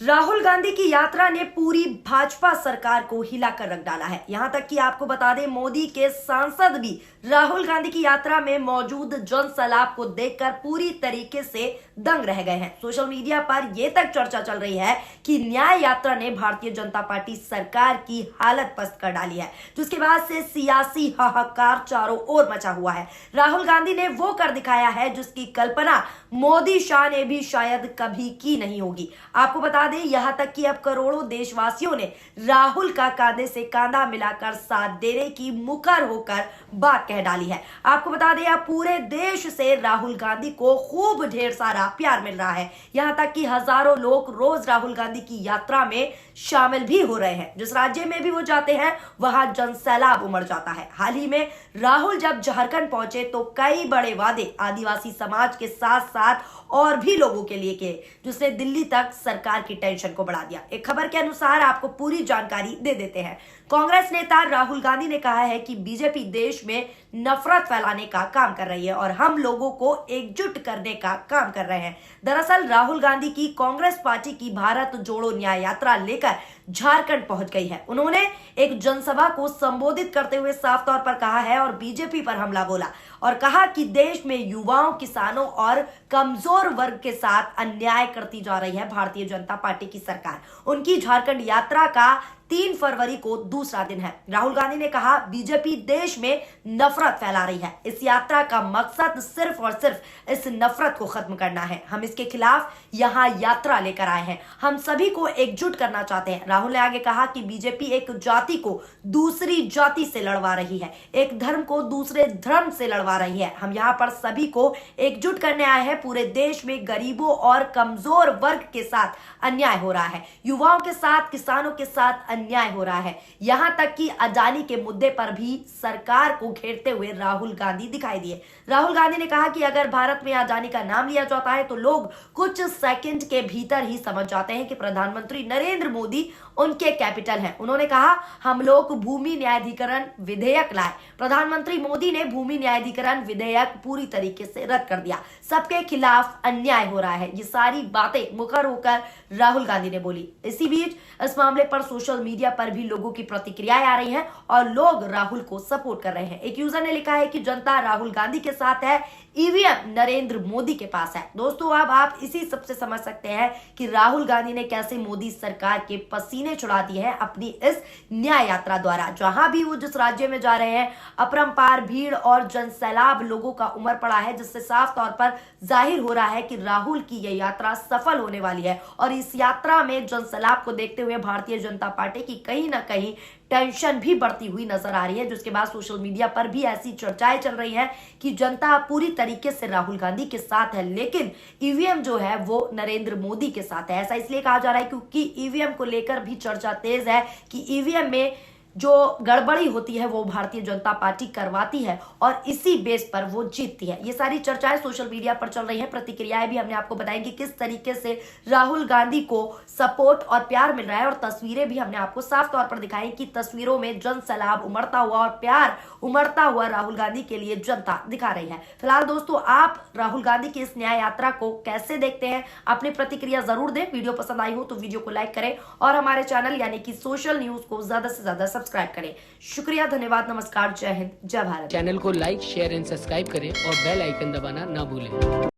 राहुल गांधी की यात्रा ने पूरी भाजपा सरकार को हिलाकर रख डाला है। यहां तक कि आपको बता दें, मोदी के सांसद भी राहुल गांधी की यात्रा में मौजूद जन सैलाब को देखकर पूरी तरीके से दंग रह गए हैं। सोशल मीडिया पर यह तक चर्चा चल रही है कि न्याय यात्रा ने भारतीय जनता पार्टी सरकार की हालत पस्त कर डाली है, जिसके बाद से सियासी हाहाकार चारों ओर मचा हुआ है। राहुल गांधी ने वो कर दिखाया है जिसकी कल्पना मोदी शाह ने भी शायद कभी की नहीं होगी। आपको बता दें, यहां तक कि अब करोड़ों देशवासियों ने राहुल का कांधे से कांधा मिलाकर साथ देने की मुखर होकर बात कह डाली है। आपको बता दें, अब पूरे देश से राहुल गांधी को खूब ढेर सारा प्यार मिल रहा है। यहां तक कि हजारों लोग रोज राहुल गांधी की यात्रा में शामिल भी हो रहे हैं। जिस राज्य में भी वो जाते हैं वहां जन सैलाब उमड़ जाता है। हाल ही में राहुल जब झारखंड पहुंचे तो कई बड़े वादे आदिवासी समाज के साथ साथ और भी लोगों के लिए किए, जिसने दिल्ली तक सरकार की टेंशन को बढ़ा दिया। एक खबर के अनुसार आपको पूरी जानकारी दे देते हैं। कांग्रेस नेता राहुल गांधी ने कहा है कि बीजेपी देश में नफरत फैलाने का काम कर रही है और हम लोगों को एकजुट करने का काम कर रहे हैं। दरअसल राहुल गांधी की कांग्रेस पार्टी की भारत जोड़ो न्याय यात्रा लेकर झारखंड पहुंच गई है। उन्होंने एक जनसभा को संबोधित करते हुए साफ तौर पर कहा है और बीजेपी पर हमला बोला और कहा कि देश में युवाओं, किसानों और कमजोर वर्ग के साथ अन्याय करती जा रही है भारतीय जनता पार्टी की सरकार। उनकी झारखंड यात्रा का 3 फरवरी को दूसरा दिन है। राहुल गांधी ने कहा, बीजेपी देश में नफरत फैला रही है। इस यात्रा का मकसद सिर्फ और सिर्फ इस नफरत को खत्म करना है। हम इसके खिलाफ यहाँ यात्रा लेकर आए हैं। हम सभी को एकजुट करना चाहते हैं। राहुल ने आगे कहा कि बीजेपी एक जाति को दूसरी जाति से लड़वा रही है, एक धर्म को दूसरे धर्म से लड़वा रही है। हम यहाँ पर सभी को एकजुट करने आए हैं। पूरे देश में गरीबों और कमजोर वर्ग के साथ अन्याय हो रहा है, युवाओं के साथ, किसानों के साथ अन्याय हो रहा है। यहां तक कि अदानी के मुद्दे पर भी सरकार को घेरते हुए राहुल गांधी दिखाई दिए। राहुल गांधी ने कहा कि अगर भारत में अदानी का नाम लिया जाता है तो लोग कुछ सेकंड के भीतर ही समझ जाते हैं कि प्रधानमंत्री नरेंद्र मोदी उनके कैपिटल हैं। उन्होंने कहा, हम लोग भूमि न्यायाधिकरण विधेयक लाए। प्रधानमंत्री मोदी ने भूमि न्यायाधिकरण विधेयक पूरी तरीके से रद्द कर दिया। सबके खिलाफ अन्याय हो रहा है। ये सारी बातें मुखर होकर राहुल गांधी ने बोली। इसी बीच इस मामले पर सोशल मीडिया पर भी लोगों की प्रतिक्रियाएं आ रही हैं और लोग राहुल को सपोर्ट कर रहे हैं। एक यूजर ने लिखा है कि जनता राहुल गांधी के साथ है, ईवीएम नरेंद्र मोदी के पास है। दोस्तों, अब आप इसी सबसे समझ सकते हैं कि राहुल गांधी ने कैसे मोदी सरकार के पसीने छुड़ा दिए हैं अपनी इस न्याय यात्रा द्वारा। जहां भी वो जिस राज्य में जा रहे हैं, अपरंपार भीड़ और जन सैलाब लोगों का उमड़ पड़ा है, जिससे साफ तौर पर जाहिर हो रहा है कि राहुल की यह यात्रा सफल होने वाली है। और इस यात्रा में जन सैलाब को देखते हुए भारतीय जनता पार्टी की कहीं ना कहीं टेंशन भी बढ़ती हुई नजर आ रही है, जिसके बाद सोशल मीडिया पर भी ऐसी चर्चाएं चल रही हैं कि जनता पूरी तरीके से राहुल गांधी के साथ है, लेकिन ईवीएम जो है वो नरेंद्र मोदी के साथ है। ऐसा इसलिए कहा जा रहा है क्योंकि ईवीएम को लेकर भी चर्चा तेज है कि ईवीएम में जो गड़बड़ी होती है वो भारतीय जनता पार्टी करवाती है और इसी बेस पर वो जीतती है। ये सारी चर्चाएं सोशल मीडिया पर चल रही हैं। प्रतिक्रियाएं भी हमने आपको बताई कि किस तरीके से राहुल गांधी को सपोर्ट और प्यार मिल रहा है और तस्वीरें भी हमने आपको साफ तौर पर दिखाई कि तस्वीरों में जन सैलाब उमड़ता हुआ और प्यार उमड़ता हुआ राहुल गांधी के लिए जनता दिखा रही है। फिलहाल दोस्तों, आप राहुल गांधी की इस न्याय यात्रा को कैसे देखते हैं? अपनी प्रतिक्रिया जरूर दें। वीडियो पसंद आई हो तो वीडियो को लाइक करें और हमारे चैनल यानी कि सोशल न्यूज को ज्यादा से ज्यादा सब्सक्राइब करें। शुक्रिया, धन्यवाद, नमस्कार, जय हिंद, जय भारत। चैनल को लाइक, शेयर एंड सब्सक्राइब करें और बेल आइकन दबाना ना भूलें।